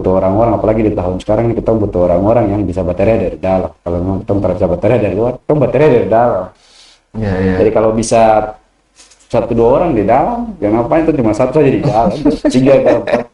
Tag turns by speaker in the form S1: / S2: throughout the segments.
S1: butuh orang-orang, apalagi di tahun sekarang ini kita butuh orang-orang yang bisa baterai dari dalam. Kalau memang kita bisa baterai dari luar, kita baterai dari dalam. Jadi kalau bisa satu dua orang di dalam, ya ngapain itu cuma satu saja di dalam, tiga atau empat.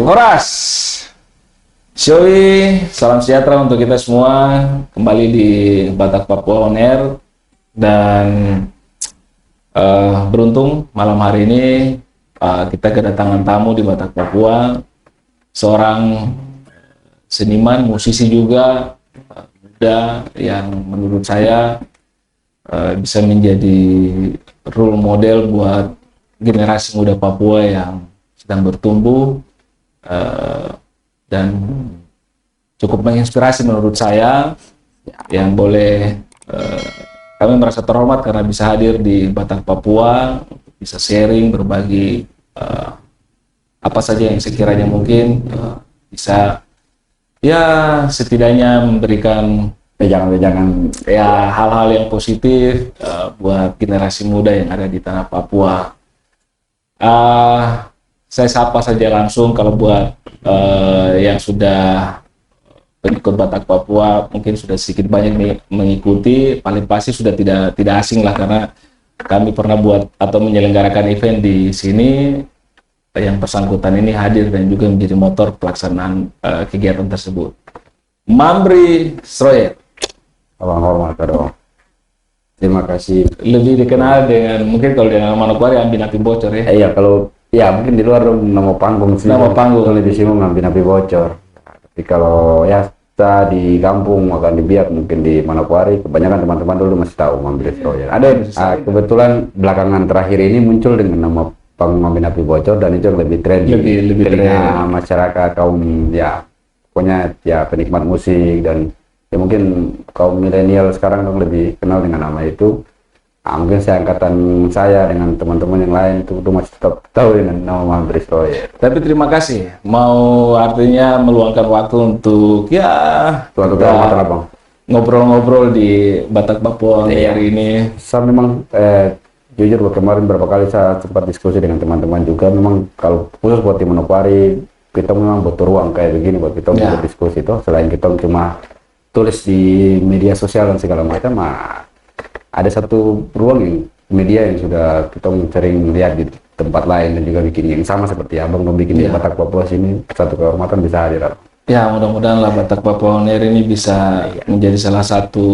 S2: Horas, Syoi, salam sejahtera untuk kita semua. Kembali di Batak Papua On Air. Dan beruntung malam hari ini kita kedatangan tamu di Batak Papua, seorang seniman, musisi juga, muda yang menurut saya bisa menjadi role model buat generasi muda Papua yang sedang bertumbuh. Dan cukup menginspirasi menurut saya, yang boleh kami merasa terhormat karena bisa hadir di Batak Papua, bisa sharing, berbagi apa saja yang sekiranya mungkin bisa ya setidaknya memberikan jangan ya hal-hal yang positif buat generasi muda yang ada di tanah Papua. Saya sapa saja langsung. Kalau buat yang sudah pengikut Batak Papua mungkin sudah sedikit banyak nih mengikuti, paling pasti sudah tidak asing lah karena kami pernah buat atau menyelenggarakan event di sini yang bersangkutan ini hadir dan juga menjadi motor pelaksanaan kegiatan tersebut. Mambri Sroyet.
S1: Abang hormat dong. Terima kasih.
S2: Lebih dikenal dengan mungkin kalau dengan Manokwari Ambi Napi Bocor ya.
S1: Iya, kalau ya mungkin di luar nama panggung sih. Nama panggung lebih sibuk ngambil Napi Bocor. Tapi kalau ya kita di kampung akan dibiak mungkin di Manokwari, kebanyakan teman-teman dulu masih tahu Mambri Sroyet. Ada kebetulan belakangan terakhir ini muncul dengan nama panggung Ambi Napi Bocor dan itu yang lebih trendy. Lebih telinga masyarakat kaum ya pokoknya ya penikmat musik dan ya mungkin kaum milenial sekarang dong lebih kenal dengan nama itu. Mungkin saya angkatan saya dengan teman-teman yang lain itu masih tetap tahu dengan nama Mambri Sroyet.
S2: Tapi terima kasih mau artinya meluangkan waktu untuk ya
S1: suatu ngobrol-ngobrol di Batak Papua hari ini. Saya memang jujur kemarin berapa kali saya sempat diskusi dengan teman-teman juga, memang kalau khusus buat di Manokwari kita memang butuh ruang kayak begini buat kita untuk berdiskusi itu. Selain kita cuma tulis di media sosial dan segala macam, ada satu ruang yang media yang sudah kita sering lihat di tempat lain dan juga bikin yang sama seperti abang bikin di Batak Papua sini, satu kehormatan bisa hadir. Ya mudah-mudahan lah Batak Papua On Air ini bisa menjadi salah satu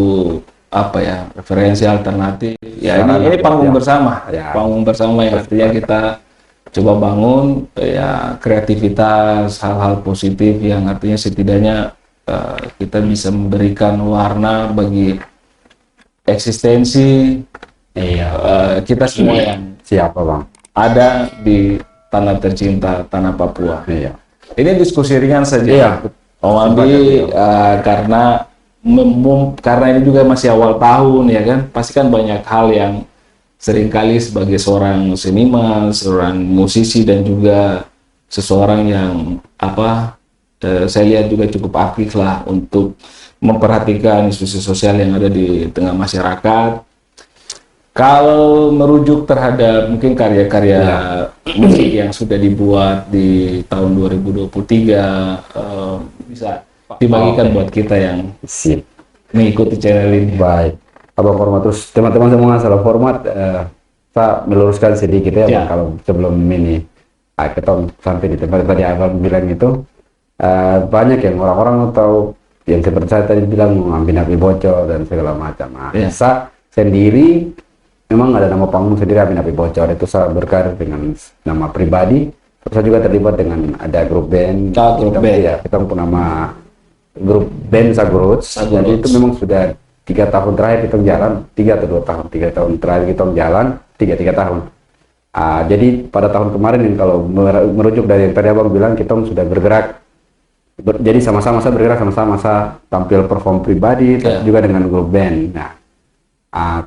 S1: apa ya referensi alternatif. Ya ini panggung bersama, panggung bersama yang artinya kita coba bangun ya kreativitas, hal-hal positif yang artinya setidaknya kita bisa memberikan warna bagi eksistensi kita semua yang siapa bang ada di tanah tercinta tanah Papua. Ini diskusi ringan saja Om Ambi karena ini juga masih awal tahun ya kan, pasti kan banyak hal yang seringkali sebagai seorang seniman, seorang musisi dan juga seseorang yang saya lihat juga cukup aktif lah untuk memperhatikan isu-isu sosial yang ada di tengah masyarakat. Kalau merujuk terhadap mungkin karya-karya musik yang sudah dibuat di tahun 2023 bisa dibagikan buat kita yang mengikuti channel ini. Baik, abang hormat terus teman-teman semua salam hormat. Saya meluruskan sedikit ya. Kalau sebelum ini kita sampai di tempat tadi abang bilang itu banyak yang orang-orang tahu yang seperti saya tadi bilang Ambi Napi Bocor dan segala macam. Saya sendiri memang ada nama panggung sendiri Ambi Napi Bocor, itu saya berkarir dengan nama pribadi. Terus saya juga terlibat dengan ada grup band. Kita punya nama grup band Saguruts. Jadi itu memang sudah 3 tahun terakhir kita jalan, 3 atau 2 tahun, 3 tahun terakhir kita jalan, 3 tahun. Jadi pada tahun kemarin yang kalau merujuk dari yang tadi abang bilang, kita sudah bergerak, jadi sama-sama saya bergerak, sama-sama saya tampil perform pribadi, juga dengan grup band. Nah,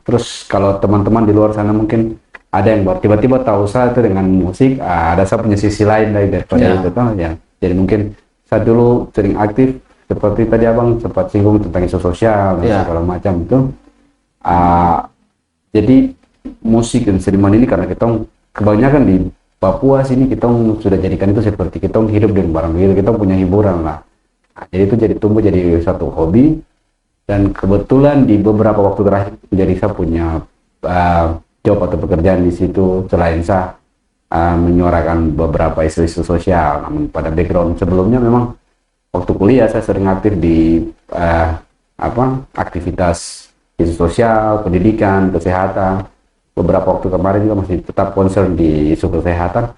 S1: terus kalau teman-teman di luar sana mungkin ada yang tiba-tiba tahu saya itu dengan musik, ada saya punya sisi lain daripada itu tuh ya. Jadi mungkin saya dulu sering aktif seperti tadi abang sempat singgung tentang isu sosial dan segala macam itu. Jadi musik dan seniman ini karena kita kebanyakan di Papua sini kita sudah jadikan itu seperti kita hidup dengan barang begitu, kita punya hiburan lah. Jadi itu jadi tumbuh jadi satu hobi, dan kebetulan di beberapa waktu terakhir jadi saya punya job atau pekerjaan di situ selain saya menyuarakan beberapa isu-isu sosial. Namun pada background sebelumnya memang waktu kuliah saya sering aktif di aktivitas isu sosial, pendidikan, kesehatan. Beberapa waktu kemarin juga masih tetap concern di isu kesehatan.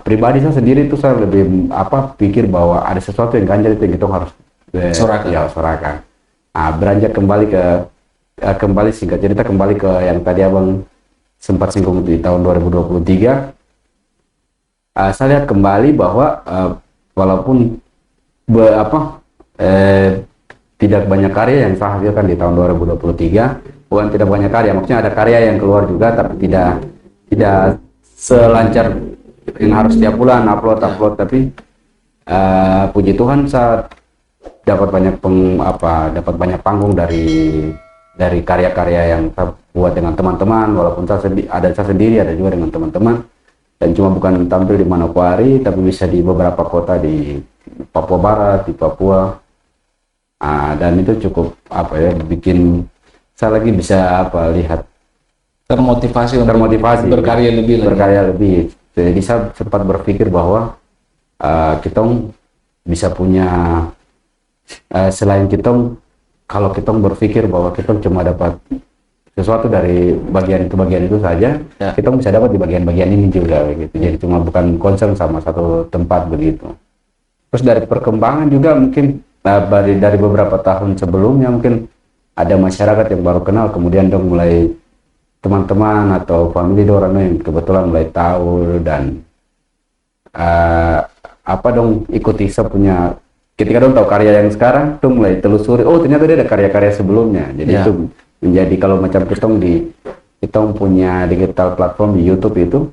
S1: Pribadi saya sendiri itu saya lebih pikir bahwa ada sesuatu yang ganjil itu yang kita harus sorakan. Beranjak kembali singkat cerita kembali ke yang tadi abang sempat singgung di tahun 2023. Saya lihat kembali bahwa walaupun tidak banyak karya yang saya hasilkan di tahun 2023, bukan tidak banyak karya, maksudnya ada karya yang keluar juga, tapi tidak selancar yang harus tiap bulan upload, tapi puji Tuhan saya dapat banyak panggung dari karya-karya yang saya buat dengan teman-teman, walaupun saya sendiri, ada juga dengan teman-teman, dan cuma bukan tampil di Manokwari, tapi bisa di beberapa kota di Papua Barat, di Papua, dan itu cukup bikin saya lagi bisa lihat
S2: termotivasi berkarya
S1: lebih. Jadi saya sempat berpikir bahwa kita bisa punya selain kita, kalau kita berpikir bahwa kita cuma dapat sesuatu dari bagian itu saja, kita bisa dapat di bagian-bagian ini juga gitu. Jadi cuma bukan concern sama satu tempat begitu. Terus dari perkembangan juga mungkin dari beberapa tahun sebelumnya mungkin ada masyarakat yang baru kenal, kemudian dong mulai teman-teman atau family orang yang kebetulan mulai tahu dan ikuti saya punya, ketika dong tahu karya yang sekarang dong mulai telusuri, oh ternyata dia ada karya-karya sebelumnya. Jadi itu menjadi kalau macam kita punya digital platform di YouTube itu,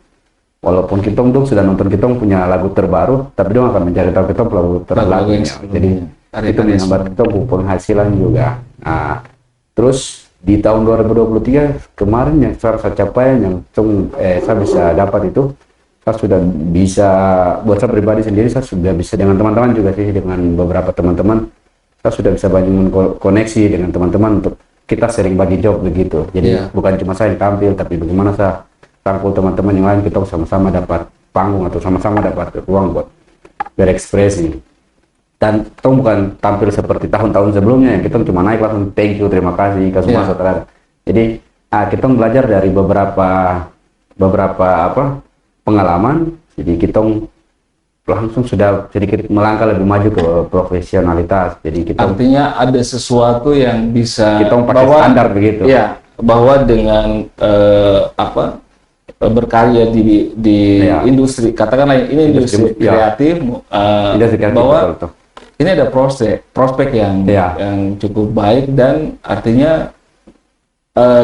S1: walaupun kita sudah nonton kita punya lagu terbaru, tapi dong akan mencari tahu kita lagu terbaru. Jadi itu menambah kita penghasilan juga. Terus di tahun 2023 kemarin yang saya capai yang saya bisa dapat itu, saya sudah bisa, buat saya pribadi sendiri, saya sudah bisa dengan teman-teman juga sih, dengan beberapa teman-teman, saya sudah bisa bangun koneksi dengan teman-teman untuk kita sering bagi job begitu. Jadi bukan cuma saya yang tampil, tapi bagaimana saya rangkul teman-teman yang lain, kita sama-sama dapat panggung atau sama-sama dapat ruang buat berekspresi. Dan kita bukan tampil seperti tahun-tahun sebelumnya yang kita cuma naik langsung thank you, terima kasih ke semua saudara. Jadi kita belajar dari beberapa pengalaman, jadi kita langsung sudah sedikit melangkah lebih maju ke profesionalitas. Jadi kita
S2: artinya ada sesuatu yang bisa
S1: kita pakai standar begitu.
S2: Ya, bahwa dengan berkarya di industri, katakanlah ini industri kreatif, bahwa betul. Ini ada prospek yang cukup baik, dan artinya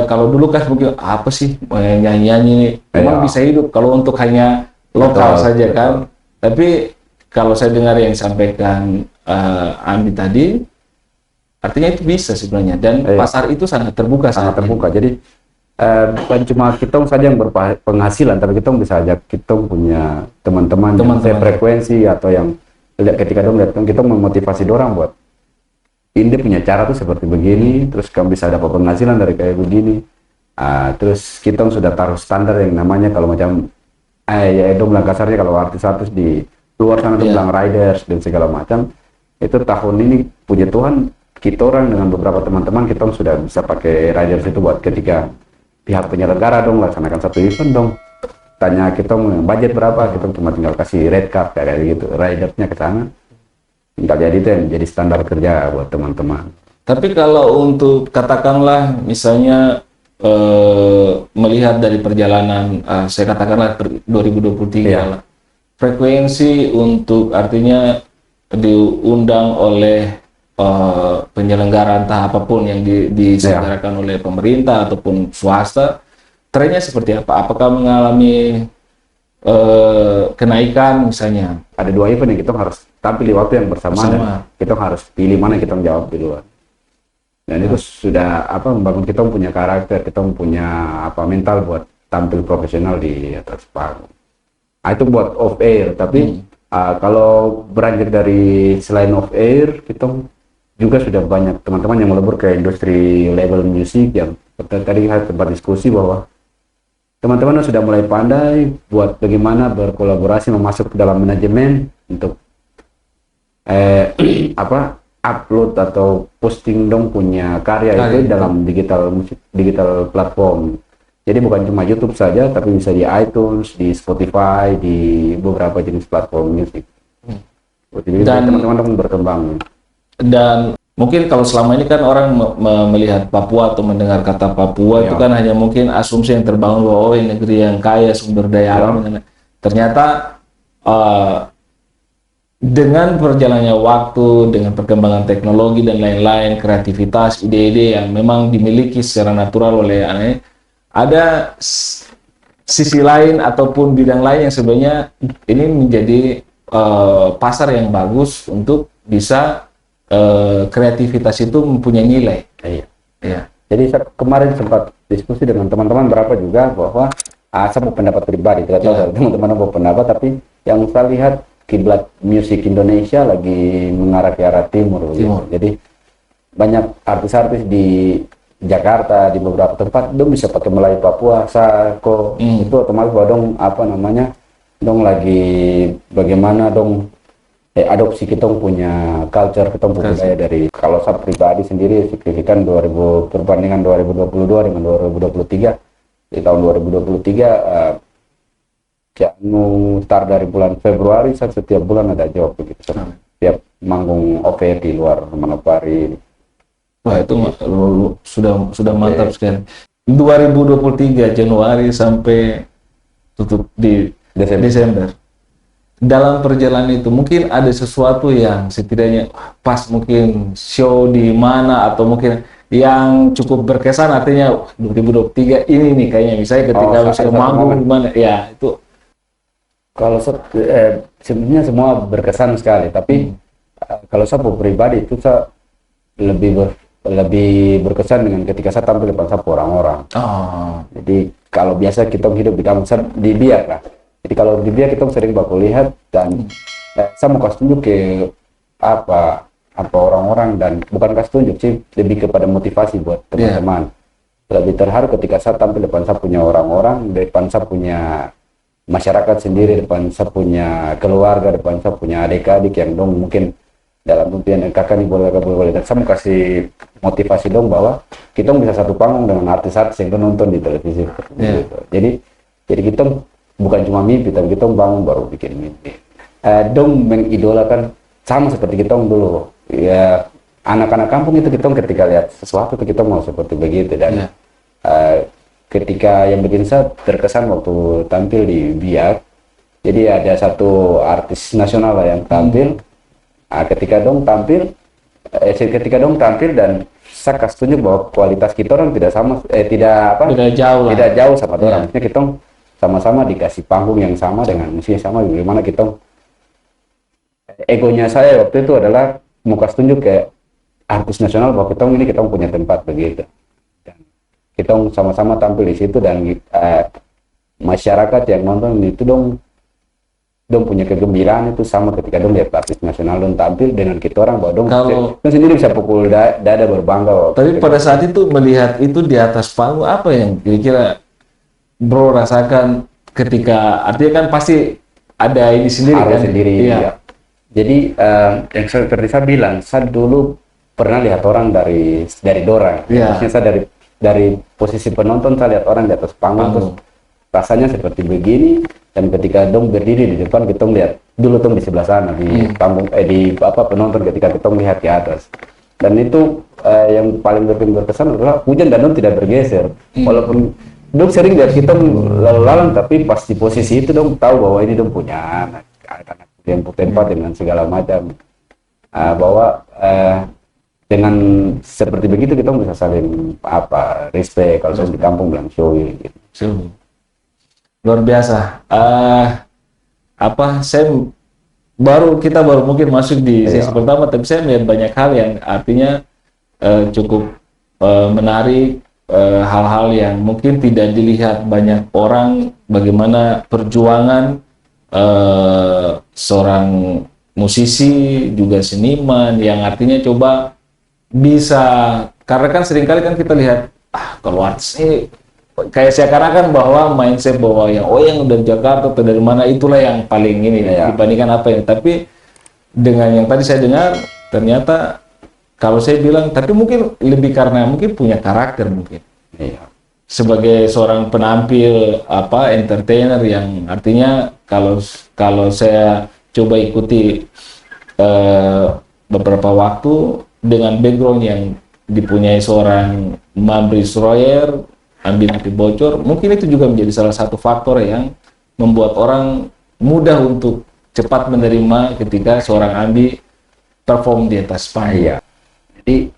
S2: kalau dulu kan mungkin apa sih nyanyi-nyanyi ini memang bisa hidup kalau untuk hanya lokal saja kan. Tapi kalau saya dengar yang disampaikan Andi tadi, artinya itu bisa sebenarnya, dan pasar itu sangat terbuka.
S1: Jadi bukan cuma kita saja yang berpenghasilan, tapi kita bisa ajak kita punya teman-teman yang frekuensi atau yang ketika kita memotivasi orang buat ini punya cara tuh seperti begini, terus kamu bisa dapat penghasilan dari kayak begini. Terus kita sudah taruh standar yang namanya kalau macam dong bilang kasarnya, kalau artis-artis di luar sana tuh bilang riders dan segala macam. Itu tahun ini puji Tuhan kita orang dengan beberapa teman-teman kita sudah bisa pakai riders itu buat ketika pihak penyelenggara dong laksanakan satu event dong, tanya kita budget berapa, kita cuma tinggal kasih red card kayak gitu, ridersnya ke sana. jadi itu yang jadi standar kerja buat teman-teman.
S2: Tapi kalau untuk katakanlah misalnya melihat dari perjalanan saya katakanlah 2023
S1: Iya.
S2: lah, frekuensi untuk artinya diundang oleh penyelenggara entah apapun yang diselenggarakan oleh pemerintah ataupun swasta, trennya seperti apa? Apakah mengalami kenaikan misalnya?
S1: Ada 2 event yang kita harus tampil di waktu yang bersamaan dan kita harus pilih mana kita jawab duluan. Dan itu sudah membangun kita punya karakter, kita punya mental buat tampil profesional di atas panggung. Itu buat off air, tapi kalau beranjak dari selain off air, kita juga sudah banyak teman-teman yang melebur ke industri label musik yang tadi kita sempat diskusi bahwa teman-teman sudah mulai pandai buat bagaimana berkolaborasi memasuk ke dalam manajemen untuk upload atau posting dong punya karya itu dalam digital platform. Jadi bukan cuma YouTube saja, tapi bisa di iTunes, di Spotify, di beberapa jenis platform musik. Jadi teman-teman berkembang.
S2: Dan mungkin kalau selama ini kan orang melihat Papua atau mendengar kata Papua itu kan hanya mungkin asumsi yang terbangun bahwa ini negeri yang kaya sumber daya alam. Ternyata dengan berjalannya waktu, dengan perkembangan teknologi dan lain-lain, kreativitas, ide-ide yang memang dimiliki secara natural oleh anak, ada sisi lain ataupun bidang lain yang sebenarnya ini menjadi pasar yang bagus untuk bisa kreativitas itu mempunyai nilai.
S1: Iya. Jadi saya kemarin sempat diskusi dengan teman-teman berapa juga bahwa saya mau pendapat pribadi, tidak tahu dari teman-teman mau pendapat, tapi yang saya lihat kiblat musik Indonesia lagi mengarah ke arah timur. Gitu. Jadi banyak artis-artis di Jakarta, di beberapa tempat dong bisa pakai Melayu Papua, Sako, itu otomatis bahwa dong dong lagi bagaimana dong adopsi kita punya culture, kita punya budaya dari, kalau saya pribadi sendiri signifikan perbandingan 2022 dengan 2023. Di tahun 2023 start dari bulan Februari, setiap bulan ada job begitu. Setiap manggung OVR di luar Manokwari.
S2: Wah, itu sudah mantap sekali. 2023 Januari sampai tutup di Desember. Dalam perjalanan itu mungkin ada sesuatu yang setidaknya pas mungkin show di mana atau mungkin yang cukup berkesan, artinya 2023 ini nih kayaknya misalnya ketika bisa manggung gimana ya itu.
S1: Kalau sebenarnya semua berkesan sekali, tapi kalau saya pribadi itu saya lebih berkesan dengan ketika saya tampil depan orang-orang. Jadi kalau biasa kita hidup di kampung di biak lah. Jadi kalau di biak kita sering baku lihat dan saya mau kasih tunjuk ke apa orang-orang, dan bukan kasih tunjuk sih, lebih kepada motivasi buat teman-teman. Lebih terharu ketika saya tampil depan saya punya orang-orang, depan saya punya masyarakat sendiri, depan saya punya keluarga, depan saya punya adik-adik yang dong mungkin dalam impian kakak nih boleh, dan saya mau kasih motivasi dong bahwa kita bisa satu panggung dengan artis-artis yang nonton di televisi. Jadi kita bukan cuma mimpi, tapi kita bangun baru bikin mimpi. Dong mengidolakan sama seperti kita dulu. Ya, anak-anak kampung itu kita ketika lihat sesuatu kita mau seperti begitu, dan ketika yang bikin saya terkesan waktu tampil di Biak, jadi ada satu artis nasional lah yang tampil. Ketika dong tampil dan saya kasih tunjuk bahwa kualitas kita orang tidak sama, tidak jauh sama orang. Maksudnya kita sama-sama dikasih panggung yang sama dengan musik yang sama. Bagaimana kita egonya saya waktu itu adalah mau kasih tunjuk ke artis nasional bahwa kita punya tempat begitu. Kita sama-sama tampil di situ, dan masyarakat yang nonton itu dong punya kegembiraan itu sama ketika dong lihat artis nasional dong tampil dengan kita orang, bahwa dong sendiri bisa pukul dada berbangga.
S2: Tapi pada saat itu melihat itu di atas panggung, apa yang kira-kira bro rasakan ketika, artinya kan pasti ada ini sendiri kan?
S1: Iya. Jadi yang seperti saya bilang, saya dulu pernah lihat orang dari Dora. Maksudnya saya dari posisi penonton, saya lihat orang di atas panggung, terus rasanya seperti begini, Dan ketika dong berdiri di depan, kita lihat dulu dong di sebelah sana di panggung di penonton ketika kita melihat ke atas. Dan itu yang paling berkesan adalah hujan dan dong tidak bergeser. Walaupun dong sering lihat kita lalu-lalang, tapi pas di posisi itu dong tahu bahwa ini dong punya anak yang tempat dengan segala macam. Bahwa dengan seperti begitu kita bisa saling respect kalau di kampung bilang showy gitu.
S2: Luar biasa. Kita baru mungkin masuk di sesi pertama, tapi saya melihat banyak hal yang artinya cukup menarik, hal-hal yang mungkin tidak dilihat banyak orang, bagaimana perjuangan seorang musisi juga seniman yang artinya coba bisa, karena kan seringkali kan kita lihat kalau artis ini kayak seakan-akan bahwa mindset bahwa yang udah di Jakarta atau dari mana itulah yang paling ini dibandingkan apa yang, tapi dengan yang tadi saya dengar ternyata kalau saya bilang, tapi mungkin lebih karena mungkin punya karakter mungkin sebagai seorang penampil entertainer yang artinya kalau saya coba ikuti beberapa waktu dengan background yang dipunyai seorang Mambris Royer, Ambi Nanti Bocor, mungkin itu juga menjadi salah satu faktor yang membuat orang mudah untuk cepat menerima ketika seorang Ambi perform di atas panggung.
S1: Jadi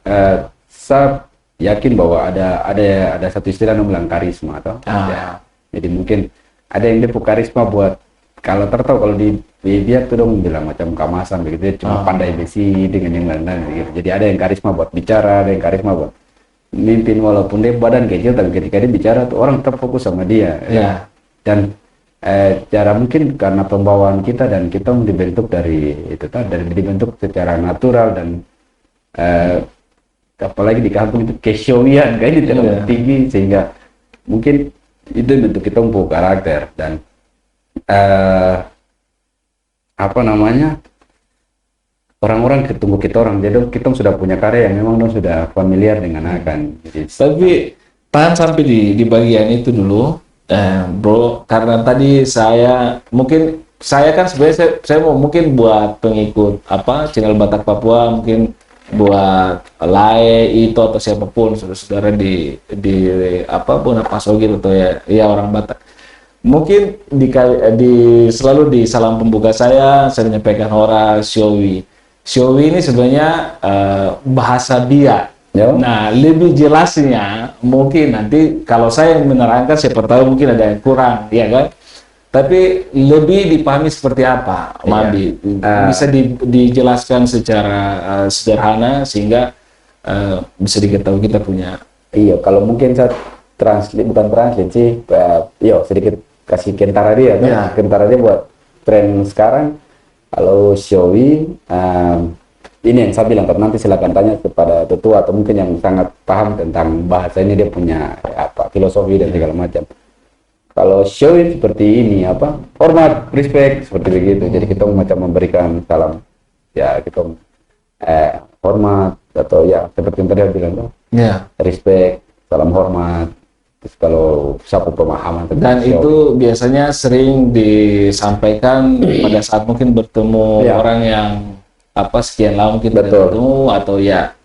S1: saya yakin bahwa ada satu istilah yang bilang karisma atau jadi mungkin ada yang dia karisma buat kalau kalau di dia tuh dong bilang macam kamasan begitu, dia cuma pandai besi dengan yang lain-lain gitu. Jadi ada yang karisma buat bicara, ada yang karisma buat mimpin, walaupun dia badan kecil tapi ketika dia bicara tuh orang tetap fokus sama dia. Dan cara mungkin karena pembawaan kita dan kita dibentuk dibentuk secara natural dan apalagi di kampung itu keshowian kayak terlalu tinggi, sehingga mungkin itu bentuk kita untuk karakter dan orang-orang ketemu kita orang, jadi kita sudah punya karya yang memang sudah familiar dengan akan. Jadi,
S2: tapi tahan sampai di bagian itu dulu, bro, karena tadi saya kan sebenarnya saya mau mungkin buat pengikut channel Batak Papua, mungkin buat Lae itu atau siapapun saudara-saudara di Bonapaso gitu atau ya orang Batak. Mungkin selalu di salam pembuka saya menyampaikan hora Showi. Showi ini sebenarnya bahasa Biak. Nah, lebih jelasnya mungkin nanti kalau saya menerangkan siapa tahu mungkin ada yang kurang, ya kan? Tapi lebih dipahami seperti apa, Mambi? Bisa dijelaskan secara sederhana sehingga bisa diketahui kita punya.
S1: Iya, kalau mungkin saya bukan translate sih, sedikit kasih kentara dia, kentara dia buat tren sekarang. Kalau Showi, ini yang saya bilang, nanti silakan tanya kepada tetua atau mungkin yang sangat paham tentang bahasa ini, dia punya filosofi dan segala macam. Kalau Showi seperti ini, hormat, respect, seperti begitu. Jadi kita macam memberikan salam, kita hormat atau seperti yang tadi saya bilang tuh, respect, salam hormat. Terus kalau satu pemahaman
S2: dan itu biasanya sering disampaikan pada saat mungkin bertemu orang yang sekian lama mungkin bertemu atau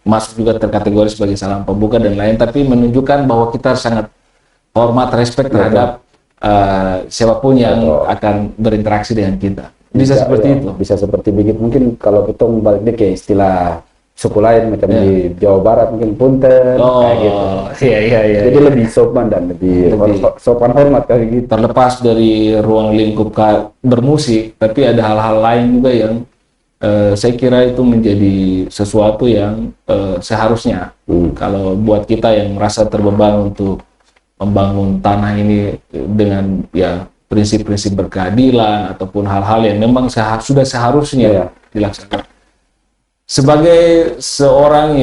S2: masuk juga terkategori sebagai salam pembuka dan lain, tapi menunjukkan bahwa kita sangat hormat, respect terhadap siapapun yang akan berinteraksi dengan kita. Bisa seperti itu.
S1: Bisa seperti begitu. Mungkin kalau kita membaliknya ke istilah suku lain macam di Jawa Barat mungkin punten kayak gitu.
S2: Iya.
S1: Jadi lebih sopan dan lebih sopan hormat kayak gitu.
S2: Terlepas dari ruang lingkup bermusik, tapi ada hal-hal lain juga yang saya kira itu menjadi sesuatu yang seharusnya kalau buat kita yang merasa terbeban untuk membangun tanah ini dengan prinsip-prinsip berkeadilan ataupun hal-hal yang memang sudah seharusnya dilaksanakan. Sebagai seorang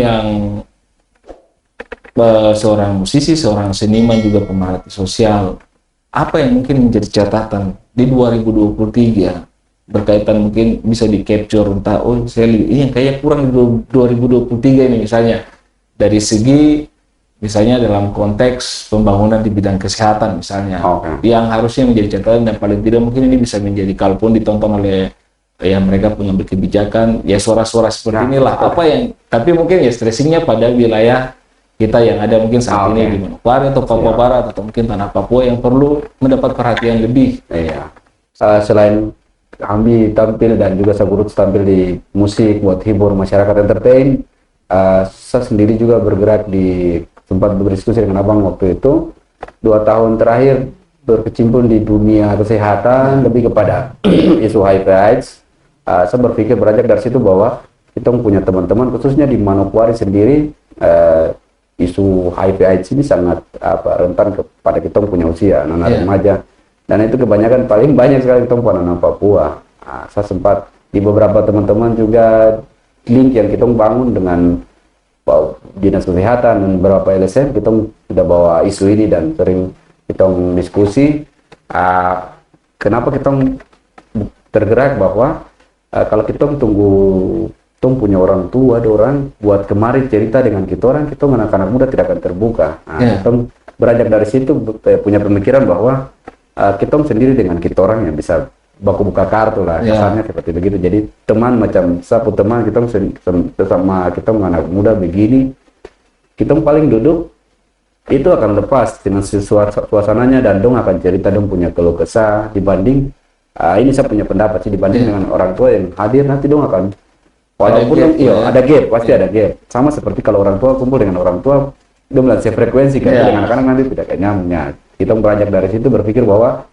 S2: musisi, seorang seniman juga pemerhati sosial, apa yang mungkin menjadi catatan di 2023 berkaitan mungkin bisa di capture entah ini yang kayak kurang di 2023 ini misalnya dari segi misalnya dalam konteks pembangunan di bidang kesehatan misalnya, yang harusnya menjadi catatan dan paling tidak mungkin ini bisa menjadi, kalaupun ditonton oleh mereka pengambil kebijakan, ya suara-suara seperti inilah apa yang, tapi mungkin ya stressingnya pada wilayah kita yang ada mungkin saat ini di Manokwari atau Papua Barat atau mungkin tanah Papua yang perlu mendapat perhatian lebih.
S1: Selain kami tampil dan juga Sagurut tampil di musik buat hibur masyarakat, entertain, saya sendiri juga bergerak di, sempat berdiskusi dengan abang waktu itu, 2 tahun terakhir berkecimpung di dunia kesehatan lebih kepada isu HIV/AIDS. Saya berpikir beranjak dari situ bahwa kita punya teman-teman khususnya di Manokwari sendiri, isu HIV/AIDS ini sangat rentan kepada kita punya usia anak-anak remaja. Dan itu kebanyakan paling banyak sekali kita anak Papua. Saya sempat di beberapa teman-teman juga link yang kita bangun dengan dinas kesehatan dan beberapa LSM, kita sudah bawa isu ini dan sering kita diskusi. Kenapa kita tergerak bahwa kalau kita punya orang tua, ada orang buat kemarin cerita dengan kita orang, kita anak-anak muda tidak akan terbuka. Kita beranjak dari situ punya pemikiran bahwa kita sendiri dengan kita orang yang bisa baku buka kartu lah, kesannya seperti begitu. Jadi teman macam sapu teman kita sama kita anak muda begini, kita paling duduk itu akan lepas dengan suasananya dan dong akan cerita dong punya keluh kesah dibanding ini saya punya pendapat sih dibanding dengan orang tua yang hadir nanti dong akan walaupun ada gap, pasti ada gap. Sama seperti kalau orang tua kumpul dengan orang tua, dong melihat frekuensi kan dengan anak-anak nanti tidak kayak nyamnya. Kita beranjak dari situ berpikir bahwa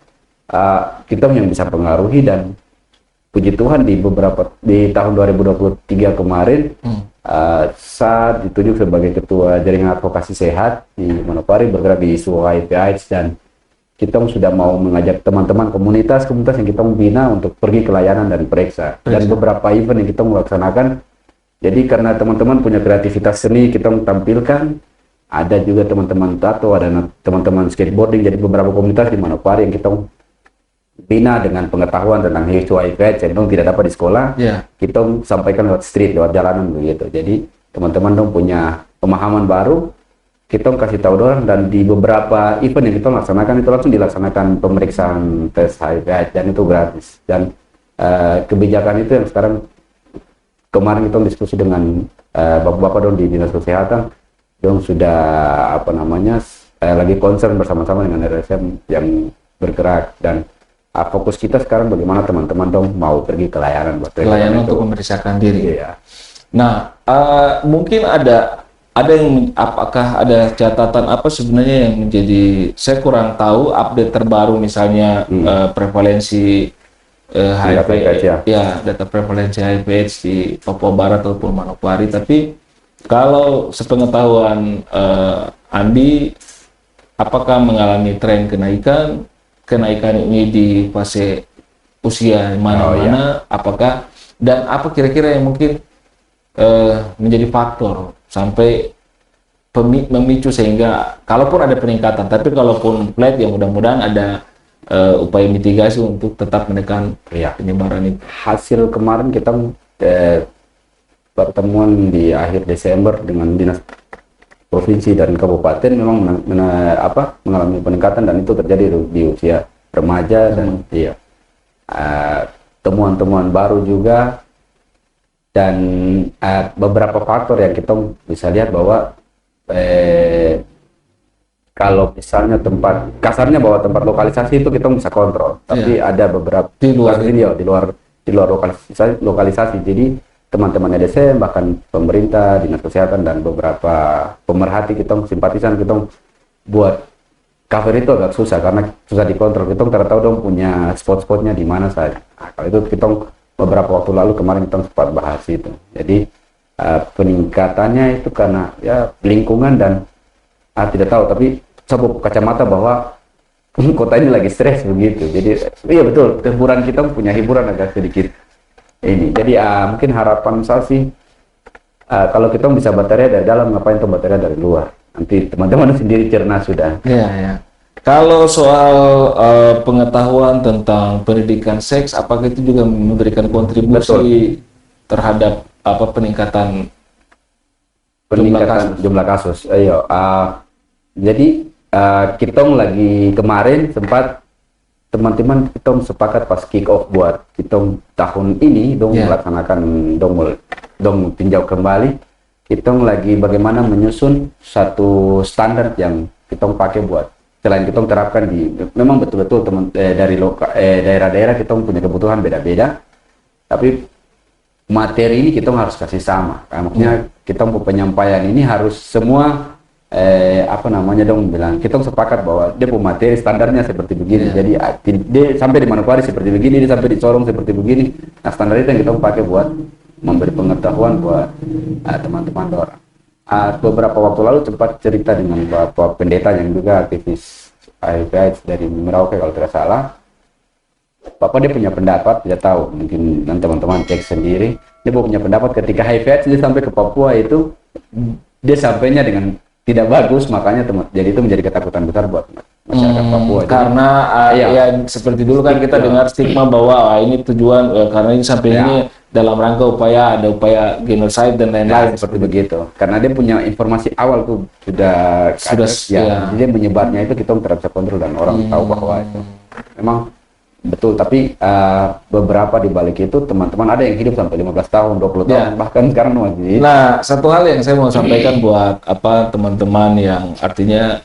S1: kita yang bisa pengaruhi, dan puji Tuhan di tahun 2023 kemarin saat ditunjuk sebagai ketua jaringan advokasi sehat di Manokwari bergerak di isu HIV/AIDS, dan kita sudah mau mengajak teman-teman komunitas yang kita bina untuk pergi ke layanan dan periksa. Dan beberapa event yang kita melaksanakan, jadi karena teman-teman punya kreativitas seni kita tampilkan. Ada juga teman-teman tato, ada teman-teman skateboarding, jadi beberapa komunitas di Manokwari yang kita bina dengan pengetahuan tentang HIV/AIDS yang tidak dapat di sekolah, kita sampaikan lewat street, lewat jalanan begitu. Jadi teman-teman dong punya pemahaman baru, kita kasih tahu orang, dan di beberapa event yang kita laksanakan itu langsung dilaksanakan pemeriksaan tes HIV/AIDS dan itu gratis. Dan kebijakan itu yang sekarang kemarin kita diskusi dengan bapak-bapak dong di dinas kesehatan. Dong sudah lagi concern bersama-sama dengan RSM yang bergerak, dan fokus kita sekarang bagaimana teman-teman dong mau pergi ke layanan
S2: untuk memeriksakan diri. Nah, mungkin ada yang, apakah ada catatan apa sebenarnya yang menjadi, saya kurang tahu update terbaru misalnya prevalensi HIV, data prevalensi HIV/AIDS di Papua Barat ataupun Manokwari, tapi kalau sepengetahuan Andi, apakah mengalami tren kenaikan ini di fase usia mana-mana? Apakah, dan apa kira-kira yang mungkin menjadi faktor sampai memicu sehingga kalaupun ada peningkatan, tapi kalaupun flat, ya mudah-mudahan ada upaya mitigasi untuk tetap menekan penyebaran itu.
S1: Hasil kemarin kita pertemuan di akhir Desember dengan dinas provinsi dan kabupaten memang mengalami peningkatan, dan itu terjadi di usia remaja dan temuan-temuan baru juga, dan beberapa faktor yang kita bisa lihat bahwa kalau misalnya kasarnya bahwa tempat lokalisasi itu kita bisa kontrol, tapi ada beberapa di luar lokalisasi. Jadi teman-teman EDC, bahkan pemerintah, dinas kesehatan, dan beberapa pemerhati kita, simpatisan kita buat cover itu agak susah karena susah dikontrol. Kita tidak tahu dong punya spot-spotnya di mana saja. Kalau itu kita beberapa waktu lalu kemarin kita sempat bahas itu. Jadi peningkatannya itu karena lingkungan dan tidak tahu, tapi saya kacamata bahwa kota ini lagi stres begitu. Jadi iya betul, hiburan kita punya hiburan agak sedikit ini. Jadi mungkin harapan saya sih kalau kita bisa baterai dari dalam, ngapain tuh baterai dari luar? Nanti teman-teman sendiri cerna sudah.
S2: Iya. Kalau soal pengetahuan tentang pendidikan seks, apakah itu juga memberikan kontribusi terhadap peningkatan
S1: peningkatan jumlah kasus. Ayo, jadi kita lagi kemarin sempat teman-teman kita sepakat pas kick off buat kita tahun ini dong melaksanakan dong tinjau kembali. Kita lagi bagaimana menyusun satu standar yang kita pakai buat selain kita terapkan di memang betul-betul dari daerah-daerah kita punya kebutuhan beda-beda, tapi materi ini kita harus kasih sama. Maksudnya kita penyampaian ini harus semua bilang kita sepakat bahwa dia punya materi standarnya seperti begini. Jadi dia sampai di Manokwari seperti begini, dia sampai di Sorong seperti begini. Nah, standar itu yang kita pakai buat memberi pengetahuan buat teman-teman orang. Beberapa waktu lalu sempat cerita dengan Bapak Pendeta yang juga aktivis HIV/AIDS dari Merauke kalau tidak salah. Bapak dia punya pendapat, tidak tahu, mungkin nanti teman-teman cek sendiri. Dia punya pendapat ketika HIV/AIDS dia sampai ke Papua itu dia sampainya dengan tidak bagus, makanya jadi itu menjadi ketakutan besar buat masyarakat Papua.
S2: Karena ya seperti dulu kan kita dengar stigma bahwa ini tujuan karena ini sampai ini dalam rangka ada upaya genocide dan lain-lain
S1: seperti begitu. Karena dia punya informasi awal tuh sudah jadi dia menyebarnya itu kita tidak bisa kontrol dan orang tahu bahwa itu memang betul, tapi beberapa di balik itu teman-teman ada yang hidup sampai 15 tahun, 20 tahun, bahkan sekarang masih.
S2: Nah, satu hal yang saya mau sampaikan buat teman-teman yang artinya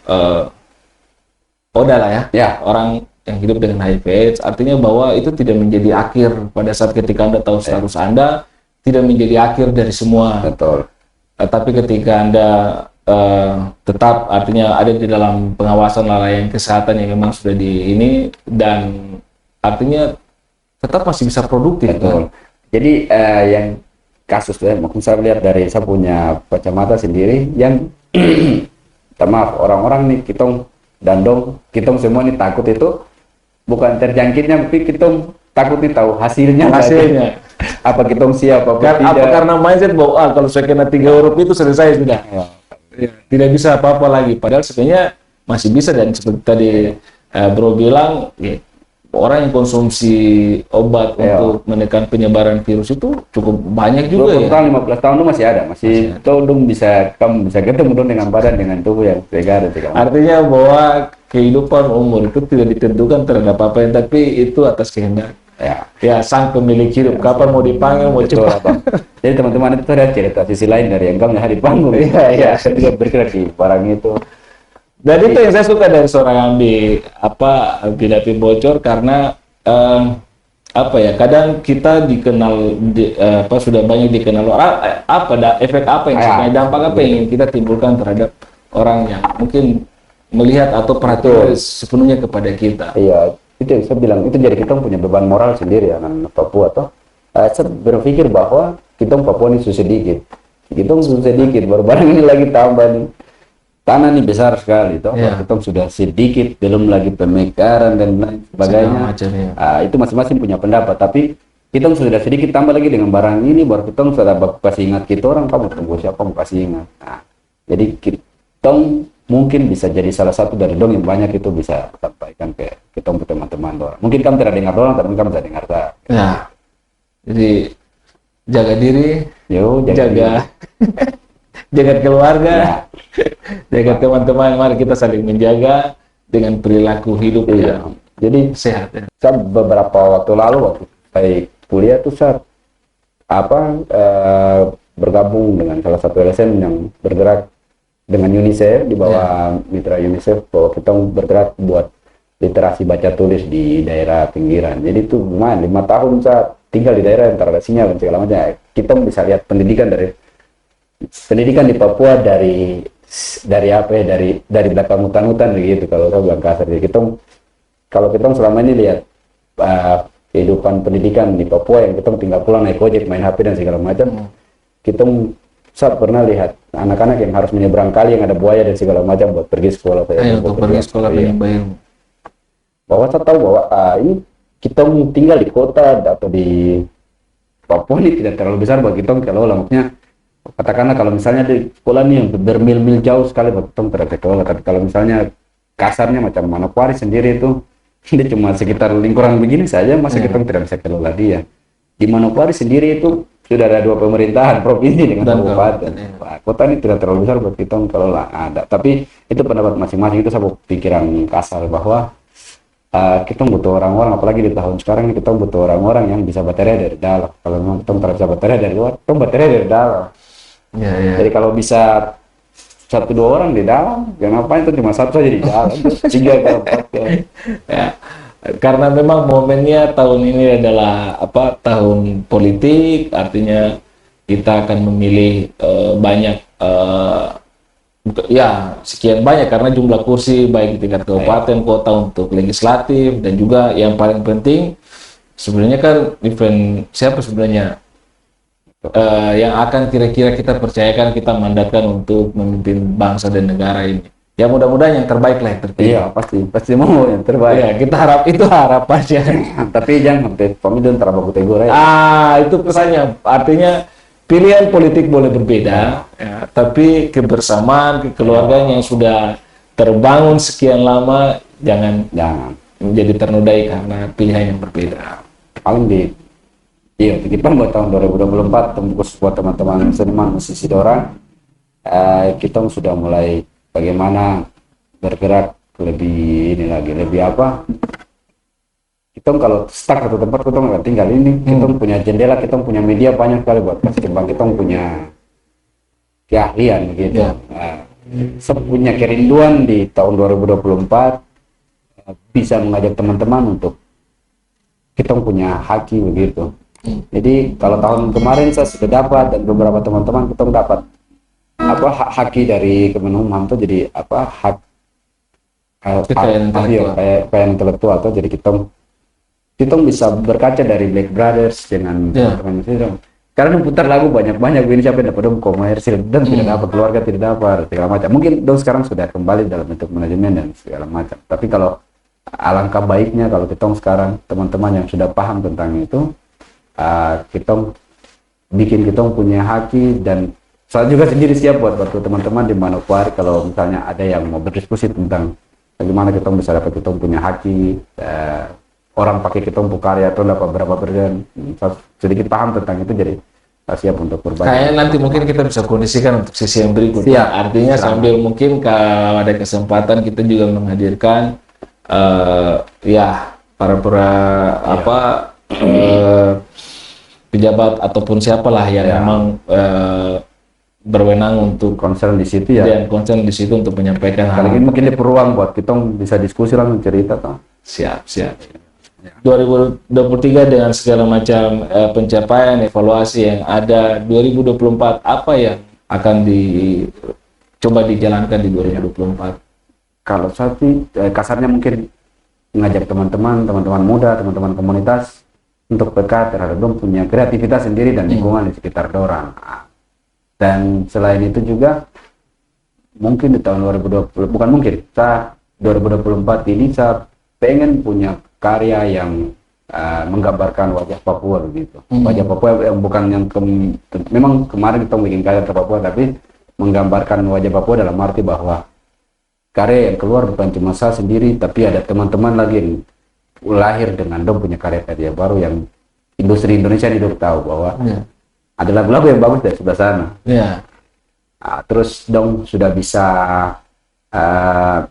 S2: orang yang hidup dengan HIV/AIDS, artinya bahwa itu tidak menjadi akhir pada saat ketika Anda tahu status Anda, tidak menjadi akhir dari semua.
S1: Betul.
S2: Tapi ketika Anda tetap artinya ada di dalam pengawasan layanan kesehatan yang memang sudah dan artinya tetap masih bisa produktif.
S1: Betul. Kan? Jadi yang kasus mungkin saya lihat dari saya punya kacamata sendiri yang maaf orang-orang nih kita semua nih takut itu bukan terjangkitnya, tapi kita takut nih tahu hasilnya. Apa kita siap apa tidak.
S2: Apa karena mindset bahwa kalau saya kena 3 huruf itu selesai sudah. Tidak bisa apa-apa lagi. Padahal sebenarnya masih bisa, dan seperti tadi Bro bilang orang yang konsumsi obat untuk menekan penyebaran virus itu cukup banyak juga
S1: 20 tahun, 15 tahun itu masih ada. Kamu bisa ketemu dengan badan dengan tubuh yang segar.
S2: Artinya bahwa kehidupan umur itu tidak ditentukan terhadap apa yang, tapi itu atas kehendak. Sang pemilik hidup. Kapan mau dipanggil, mau cepat.
S1: Jadi teman-teman itu ada cerita sisi lain dari engkau yang di panggung. Saya juga bergerak di barang itu.
S2: Dan itu yang saya suka dari seorang Ambi Bocor, karena kadang kita dikenal sudah banyak dikenal efek apa yang sebenarnya dampak apa yang ingin kita timbulkan terhadap orang yang mungkin melihat atau perhatian sepenuhnya kepada kita.
S1: Iya, itu yang saya bilang, itu jadi kita punya beban moral sendiri anak Papua saya berpikir bahwa kita Papua ini susah sedikit. Baru barang ini lagi tambah nih. Tanah ini besar sekali, kita sudah sedikit, belum lagi pemekaran dan lain sebagainya. Itu masing-masing punya pendapat, tapi kita sudah sedikit tambah lagi dengan barang ini, baru kita sudah kasih ingat kita orang, kamu tunggu siapa mau kasih ingat. Jadi kita mungkin bisa jadi salah satu dari dong yang banyak itu bisa sampaikan ke kita teman-teman orang. Mungkin kamu tidak dengar orang, tapi kamu bisa dengar saya.
S2: Jadi jaga diri,
S1: jaga
S2: jaga keluarga, jaga teman-teman, mari kita saling menjaga dengan perilaku hidup yang
S1: jadi
S2: sehat.
S1: Saya beberapa waktu lalu waktu saya kuliah tuh saya bergabung dengan salah satu LSM yang bergerak dengan UNICEF di bawah mitra UNICEF, bahwa kita bergerak buat literasi baca tulis di daerah pinggiran. Jadi itu lumayan 5 tahun saya tinggal di daerah yang tak ada sinyal dan segala macam. Kita bisa lihat pendidikan di Papua dari belakang hutan-hutan begitu, kalau saya bilang kasar. Jadi kalau kita selama ini lihat kehidupan pendidikan di Papua yang kita tinggal pulang naik ojek, main HP dan segala macam, saya pernah lihat anak-anak yang harus menyeberang kali yang ada buaya dan segala macam buat pergi sekolah.
S2: Untuk pergi sekolah menimba ilmu.
S1: Bahwa saya tahu bahwa ini kita tinggal di kota atau di Papua ini tidak terlalu besar bagi kita kalau maksudnya katakanlah kalau misalnya di sekolah nih yang bermil-mil jauh sekali bagi kita tidak sekolah, tapi kalau misalnya kasarnya macam Manokwari sendiri itu dia cuma sekitar lingkuran begini saja, masa kita tidak bisa kelola dia. Di Manokwari sendiri itu sudah ada 2 pemerintahan provinsi dengan
S2: Dan
S1: kabupaten. Wah, kota ini tidak terlalu besar buat kita kalau lah ada. Tapi itu pendapat masing-masing, itu satu pikiran kasar bahwa kita butuh orang-orang, apalagi di tahun sekarang ini kita butuh orang-orang yang bisa baterai dari dalam. Kalau memang kita tidak bisa baterai dari luar, kita baterai dari dalam. Jadi kalau bisa 1-2 orang di dalam, jangan ngapain itu cuma 1 saja di dalam, 3 atau 4 ya.
S2: Ya, karena memang momennya tahun ini adalah tahun politik, artinya kita akan memilih banyak ya sekian banyak karena jumlah kursi baik di tingkat kabupaten, kota untuk legislatif, dan juga yang paling penting sebenarnya kan event siapa sebenarnya yang akan kira-kira kita percayakan, kita mandatkan untuk memimpin bangsa dan negara ini. Ya mudah-mudahan yang terbaik lah yang terpilih.
S1: Iya, pasti mau yang terbaik.
S2: Ya, kita harap itu harapannya.
S1: Tapi jangan sampai pemilu terlalu kategori.
S2: Itu pesannya. Artinya pilihan politik boleh berbeda, ya, tapi kebersamaan, kekeluargaan yang sudah terbangun sekian lama jangan menjadi ternodai karena pilihan yang berbeda.
S1: Paling kita buat tahun 2024 tembus buat teman-teman seniman musisi orang, kita sudah mulai bagaimana bergerak lebih kita kalau stuck satu tempat kita nggak tinggal ini, kita punya jendela, kita punya media banyak sekali buat kembang, kita punya keahlian gitu. Saya punya kerinduan di tahun 2024 bisa mengajak teman-teman untuk kita punya haki begitu. Jadi kalau tahun kemarin saya sudah dapat dan beberapa teman-teman kita dapat haki dari Kemenkumham tuh, jadi hak kekayaan intelektual tuh, jadi kita bisa berkaca dari Black Brothers dengan teman-teman itu. Karena putar lagu banyak-banyak ini siapa yang dapat dong komersil dan tidak dapat, keluarga tidak dapat segala macam. Mungkin dong sekarang sudah kembali dalam bentuk manajemen dan segala macam. Tapi kalau alangkah baiknya kalau kita sekarang teman-teman yang sudah paham tentang itu, kita bikin kita punya haki, dan saya juga sendiri siap buat bantu teman-teman di Manokwari kalau misalnya ada yang mau berdiskusi tentang bagaimana kita bisa dapat kita punya haki, orang pakai kita untuk karya atau dapat berapa persen, sedikit paham tentang itu, jadi siap untuk berbagi.
S2: Kayaknya nanti mungkin kita bisa kondisikan untuk sesi yang berikutnya.
S1: Siap.
S2: Artinya sambil mungkin kalau ada kesempatan kita juga menghadirkan pejabat ataupun siapalah yang memang berwenang untuk
S1: concern di situ ya.
S2: Dan concern di situ untuk menyampaikan hal
S1: ini mungkin ada peluang buat kita bisa diskusi langsung cerita toh.
S2: Siap. 2023 dengan segala macam pencapaian, evaluasi yang ada, 2024 apa yang akan coba dijalankan di 2024?
S1: Kalau saya kasarnya mungkin mengajak teman-teman muda, teman-teman komunitas untuk peka terhadap dong punya kreativitas sendiri dan lingkungan di sekitar dorang. Dan selain itu juga mungkin di tahun 2024 ini saya pengen punya karya yang menggambarkan wajah Papua begitu. Wajah Papua yang bukan yang memang kemarin kita bikin karya tentang Papua, tapi menggambarkan wajah Papua dalam arti bahwa karya yang keluar bukan cuma saya sendiri, tapi ada teman-teman lagi yang lahir dengan dong punya karya-karya baru yang industri Indonesia ini dong tahu bahwa ada lagu-lagu yang bagus dari sebelah sana. Terus dong sudah bisa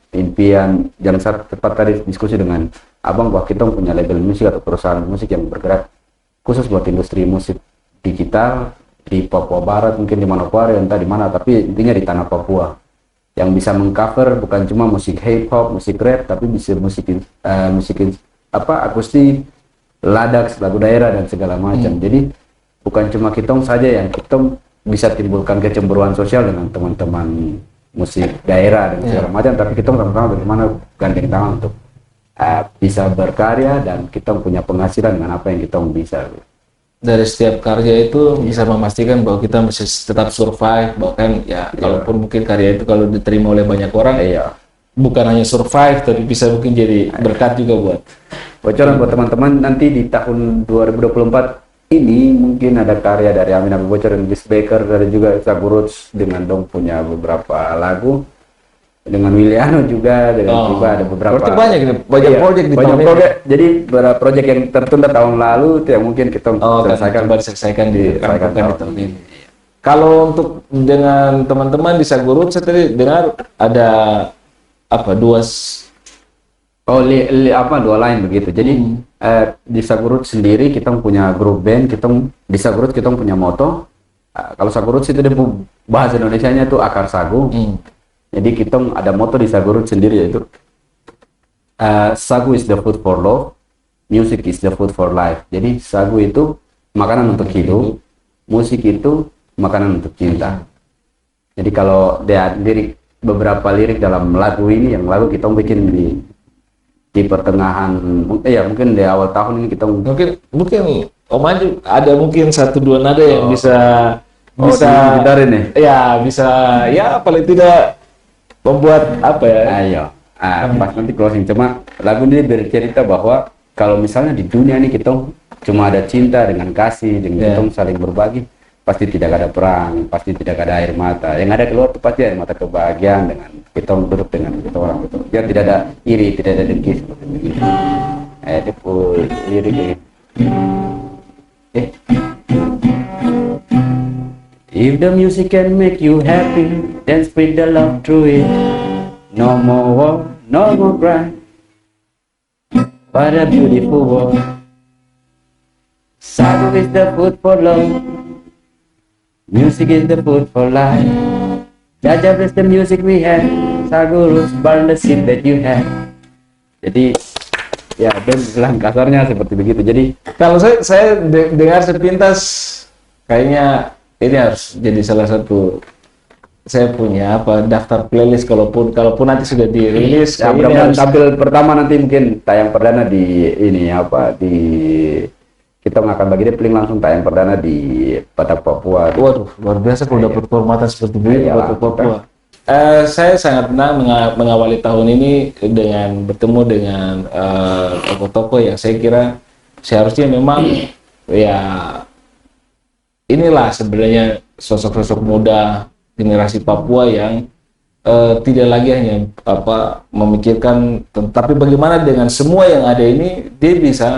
S1: impian yang tepat tadi diskusi dengan abang bahwa kita punya label musik atau perusahaan musik yang bergerak khusus buat industri musik digital di Papua Barat, mungkin di Manokwari entah di mana, tapi intinya di tanah Papua, yang bisa mengcover bukan cuma musik hip hop, musik rap, tapi bisa musik akustik, ladak, lagu daerah dan segala macam. Jadi bukan cuma kita saja yang kita bisa timbulkan kecemburuan sosial dengan teman-teman musik daerah dan segala macam, tapi kita sama-sama bagaimana gandeng tangan untuk bisa berkarya dan kita punya penghasilan dengan apa yang kita bisa.
S2: Dari setiap karya itu bisa memastikan bahwa kita masih tetap survive, bahkan kalaupun mungkin karya itu kalau diterima oleh banyak orang bukan hanya survive, tapi bisa mungkin jadi berkat juga buat
S1: bocoran buat teman-teman nanti di tahun 2024 ini. Mungkin ada karya dari Amin Abu Bocor dan Lis Baker, dari juga Saguruts dengan dong punya beberapa lagu. dengan Wiliano juga, dengan Tiba ada beberapa.
S2: Berarti banyak gitu, banyak
S1: Iya,
S2: project di
S1: banyak
S2: tahun
S1: project. Jadi beberapa project yang tertunda tahun lalu itu yang mungkin kita selesaikan.
S2: Coba diselesaikan di
S1: Diselesaikan
S2: tahun ini. Kalau untuk dengan teman-teman di Sagurut, saya tadi dengar ada apa
S1: Dua lain begitu. Jadi di Sagurut sendiri kita punya grup band, di Sagurut kita punya moto. Kalau Sagurut itu dia bahasa Indonesianya itu akar sagu. Jadi kita ada moto di Sagurut sendiri yaitu sagu is the food for love, music is the food for life. Jadi sagu itu makanan untuk hidup, musik itu makanan untuk cinta. Jadi kalau dia beberapa lirik dalam lagu ini, yang lagu kita bikin di pertengahan, mungkin di awal tahun ini kita
S2: mungkin Om Anju ada mungkin 1-2 nada yang bisa
S1: dihindarin nih.
S2: Ya bisa, ya paling tidak membuat apa ya?
S1: Ayo, pas nanti closing. Cuma lagu ini bercerita bahwa kalau misalnya di dunia ini kita cuma ada cinta dengan kasih, dengan kita saling berbagi, pasti tidak ada perang, pasti tidak ada air mata. Yang ada keluar itu pasti air mata kebahagiaan dengan kita duduk dengan kita orang itu. Ya tidak ada iri, tidak ada dengki seperti begitu. Dia pun lirik. If the music can make you happy, then spread the love through it. No more war, no more cry. What a beautiful world. Sagu is the food for love. Music is the food for life. Jaja bless the music we have. Sagu roots burn the seed that you have. Jadi ya Ben bilang kasarnya seperti begitu. Jadi
S2: kalau saya dengar sepintas kayaknya ini harus jadi salah satu saya punya daftar playlist kalaupun nanti sudah dirilis.
S1: Ya, mudah-mudahan tampil pertama nanti mungkin tayang perdana di kita akan bagi dia paling langsung tayang perdana di Batak Papua.
S2: Waduh, luar biasa kalau dapat kehormatan seperti ini Batak Papua. Saya sangat senang mengawali tahun ini dengan bertemu dengan tokoh-tokoh yang saya kira seharusnya memang ya inilah sebenarnya sosok-sosok muda generasi Papua yang tidak lagi hanya memikirkan tapi bagaimana dengan semua yang ada ini dia bisa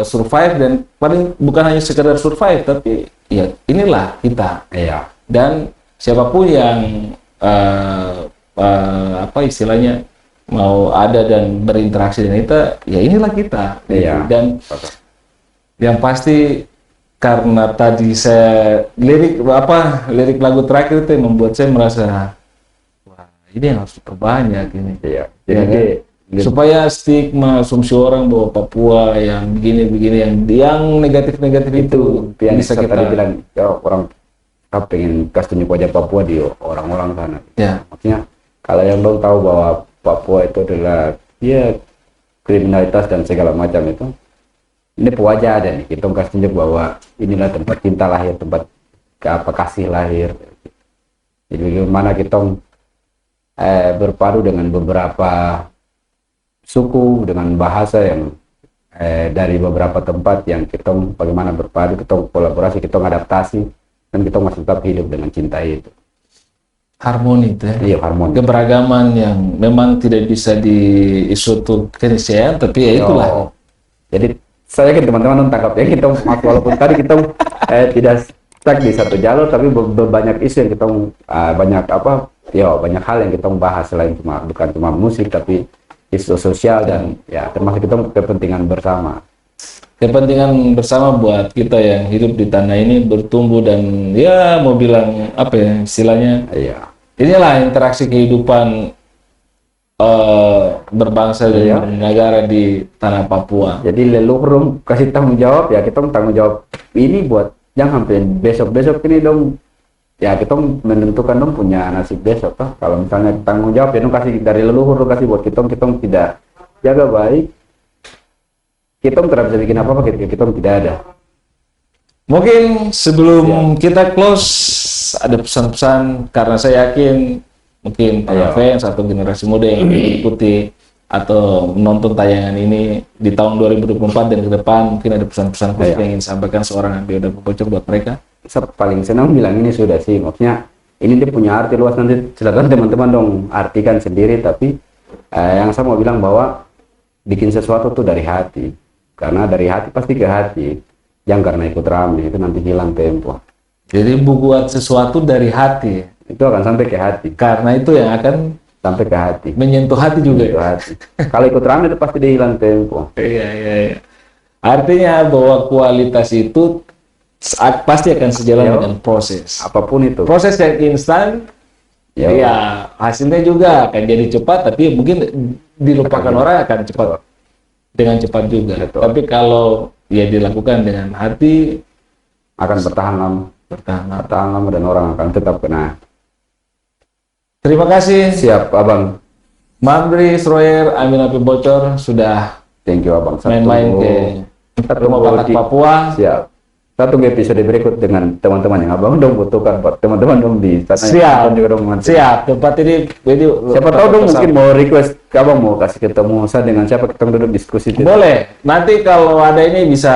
S2: survive, dan paling bukan hanya sekedar survive tapi ya inilah kita. Dan siapapun yang istilahnya mau ada dan berinteraksi dengan kita, ya inilah kita. Dan yang pasti karena tadi saya lirik lagu terakhir itu yang membuat saya merasa wah ini yang harus diperbanyak ini. Jadi supaya stigma asumsi orang bahwa Papua yang begini yang negatif itu bisa kita
S1: bilang orang pengen kasih tunjuk wajah Papua di orang-orang sana. Maksudnya kalau yang belum tahu bahwa Papua itu adalah kriminalitas dan segala macam itu, ini wajah ada nih, kita kasih tunjuk bahwa inilah tempat cinta lahir, tempat kasih lahir. Jadi bagaimana kita berpadu dengan beberapa suku, dengan bahasa yang dari beberapa tempat yang kita bagaimana berpadu, kita kolaborasi, kita adaptasi, dan kita masih tetap hidup dengan cinta itu.
S2: Harmoni itu ya?
S1: Iya, harmoni.
S2: Keberagaman yang memang tidak bisa diisutu keniscayaan, tapi ya itulah.
S1: Jadi saya yakin teman-teman tangkap ya, kita walaupun tadi kita tidak stuck di satu jalur, tapi banyak isu yang kita banyak hal yang kita bahas selain bukan cuma musik, tapi isu sosial dan ya termasuk kita kepentingan bersama.
S2: Kepentingan bersama buat kita yang hidup di tanah ini bertumbuh dan ya mau bilang istilahnya. Inilah interaksi kehidupan berbangsa dan negara di tanah Papua.
S1: Jadi leluhur kasih tanggung jawab, ya kita tanggung jawab ini buat jangan sampai besok ini dong. Ya kita menentukan dong punya nasib besok toh. Kalau misalnya tanggung jawab ya dong kasih dari leluhur dong kasih buat kita tidak jaga baik, kita tidak bisa bikin apa-apa, kita tidak ada.
S2: Mungkin sebelum kita close ada pesan-pesan, karena saya yakin mungkin para fans atau generasi muda yang mengikuti atau menonton tayangan ini di tahun 2024 dan ke depan mungkin ada pesan-pesan yang ingin disampaikan seorang Andi Oda Pupocok buat mereka.
S1: Saya paling senang bilang ini sudah sih, maksudnya ini dia punya arti luas, nanti silakan teman-teman dong artikan sendiri, tapi yang saya mau bilang bahwa bikin sesuatu tuh dari hati, karena dari hati pasti ke hati, jangan karena ikut rame, itu nanti hilang tempo.
S2: Jadi buat sesuatu dari hati,
S1: Itu akan sampai ke hati,
S2: karena itu yang akan
S1: sampai ke hati,
S2: menyentuh hati juga.
S1: ke hati. Kalau ikut rame itu pasti dia hilang tempo.
S2: Iya, iya, iya. Artinya bahwa kualitas itu pasti akan sejalan
S1: Yo.
S2: dengan proses.
S1: Apapun itu.
S2: Proses yang instan,
S1: Yo.
S2: ya hasilnya juga akan jadi cepat, tapi mungkin dilupakan orang akan cepat, dengan cepat juga.
S1: Betul.
S2: Tapi kalau ya dilakukan dengan hati,
S1: Akan bertahan lama. Bertahan lama dan orang akan tetap kena.
S2: Terima kasih
S1: Siap, Abang.
S2: Mamri Sroyer Amin Api Bocor sudah
S1: Thank you, Abang.
S2: main-main ke rumah Batak Papua.
S1: Siap. Satu episode berikut dengan teman-teman yang Abang dong butuhkan, Pak. Teman-teman dong di sana.
S2: Siap.
S1: Juga dong mantap.
S2: Siap. Tempat ini
S1: Siapa tahu dong mungkin mau request Abang mau kasih ketemu saya dengan siapa, kita duduk diskusi.
S2: boleh. Nanti kalau ada ini bisa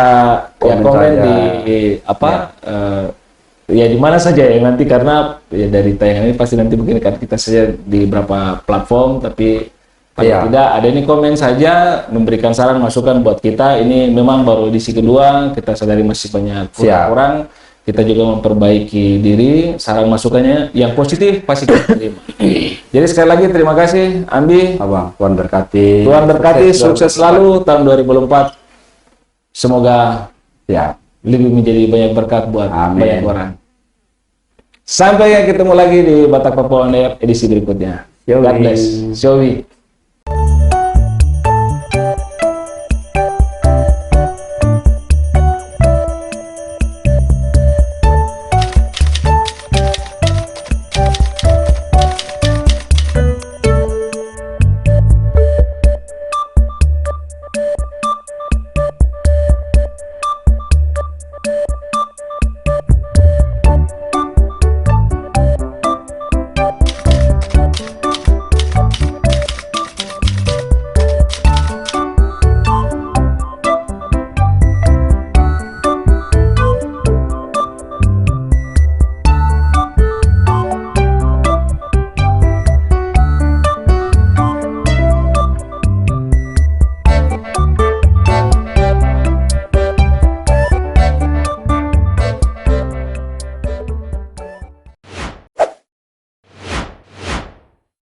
S1: Komen
S2: komen
S1: saja.
S2: di apa ya di mana saja ya nanti, karena ya dari tayangan ini pasti nanti mungkin akan kita saja di beberapa platform, tapi paling
S1: Iya.
S2: tidak ada ini komen saja, memberikan saran masukan buat kita. Ini memang baru edisi kedua, kita sadari masih banyak kurang-kurang, kita juga memperbaiki diri. Saran masukannya yang positif pasti kita terima. Jadi sekali lagi terima kasih Ambi,
S1: Abang, Tuhan berkati.
S2: Tuhan berkati, sukses selalu tahun 2024. Semoga
S1: Ya.
S2: lebih menjadi banyak berkat buat
S1: Amin.
S2: banyak orang. Sampai ketemu lagi di Batak Papua On Air edisi berikutnya.
S1: Yogi.
S2: God bless. Showi.